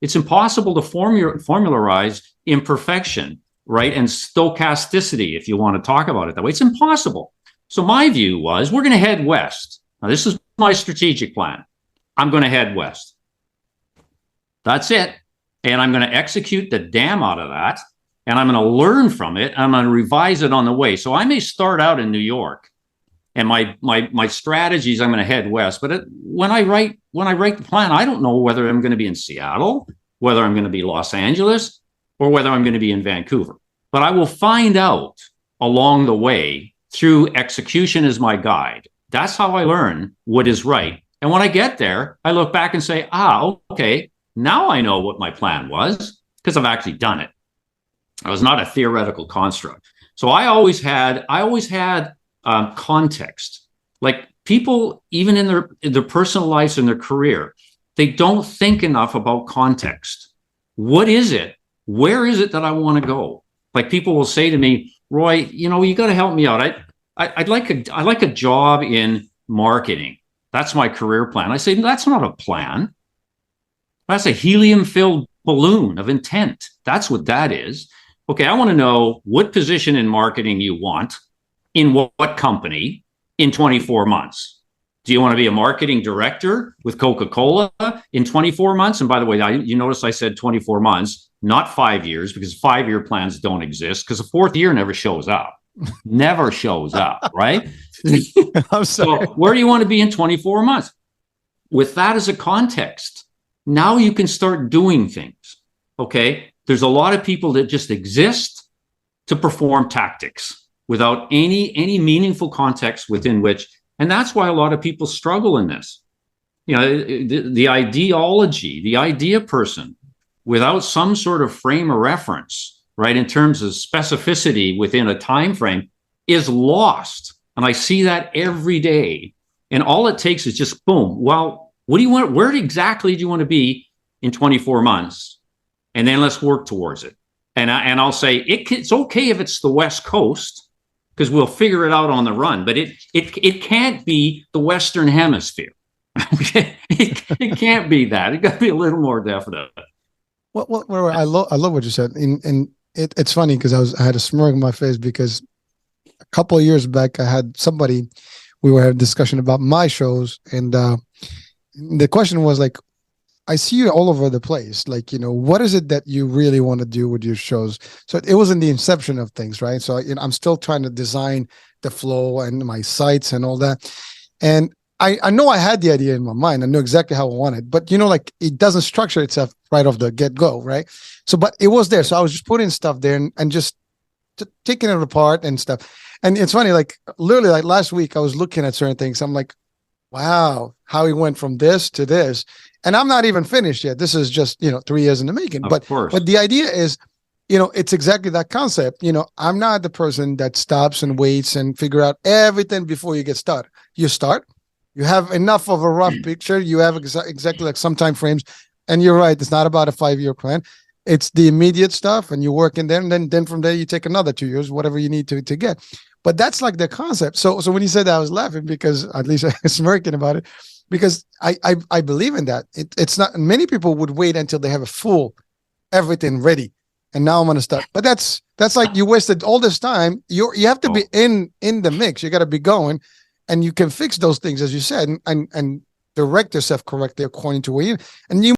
It's impossible to formularize imperfection, right? And stochasticity, if you want to talk about it that way. It's impossible. So my view was, we're going to head west. Now, this is my strategic plan. I'm going to head west. That's it. And I'm going to execute the damn out of that. And I'm going to learn from it. I'm going to revise it on the way. So I may start out in New York, and my strategies, I'm going to head west. But when I write the plan, I don't know whether I'm going to be in Seattle, whether I'm going to be Los Angeles, or whether I'm going to be in Vancouver. But I will find out along the way through execution as my guide. That's how I learn what is right. And when I get there, I look back and say, okay, now I know what my plan was, because I've actually done it. It was not a theoretical construct. So I always had context. Like, people, even in their personal lives and their career, they don't think enough about context. What is it? Where is it that I want to go? Like, people will say to me, Roy, you got to help me out. I'd like a job in marketing. That's my career plan. I say, that's not a plan. That's a helium-filled balloon of intent. That's what that is. Okay, I want to know what position in marketing you want, in what company, in 24 months. Do you want to be a marketing director with Coca-Cola in 24 months? And by the way, you notice I said 24 months, not 5 years, because 5-year plans don't exist, because the fourth year never shows up. Never shows up, right? I'm sorry. So where do you want to be in 24 months? With that as a context, now you can start doing things, okay? There's a lot of people that just exist to perform tactics without any meaningful context within which, and that's why a lot of people struggle in this. The ideology, the idea person, without some sort of frame of reference, right, in terms of specificity within a time frame, is lost. And I see that every day. And all it takes is just boom. Well, what do you want? Where exactly do you want to be in 24 months? And then let's work towards it. And I'll say it's okay if it's the West Coast, because we'll figure it out on the run. But it can't be the Western Hemisphere. It can't be that. It got to be a little more definite. Well, I love what you said, and it's funny because I had a smirk on my face, because a couple of years back I had somebody, we were having a discussion about my shows, and the question was like, I see you all over the place. Like, what is it that you really want to do with your shows? So it wasn't the inception of things, right? So I'm still trying to design the flow and my sites and all that. And I know I had the idea in my mind. I knew exactly how I wanted, but like, it doesn't structure itself right off the get-go, right? So, but it was there. So I was just putting stuff there and just taking it apart and stuff. And it's funny, like literally like last week, I was looking at certain things. I'm like, wow, how he went from this to this. And I'm not even finished yet. This is just, 3 years in the making. But the idea is, it's exactly that concept. I'm not the person that stops and waits and figure out everything before you get started. You start, you have enough of a rough picture. You have exactly like some time frames. And you're right. It's not about a 5-year plan. It's the immediate stuff, and you work in there. And then from there, you take another 2 years, whatever you need to get. But that's like the concept. So when you said that, I was laughing, because at least I was smirking about it, because I believe in that. It's not, many people would wait until they have a full everything ready, and now I'm going to start. But that's like, you wasted all this time. You have to be in the mix. You got to be going, and you can fix those things, as you said, and direct yourself correctly according to where you, and you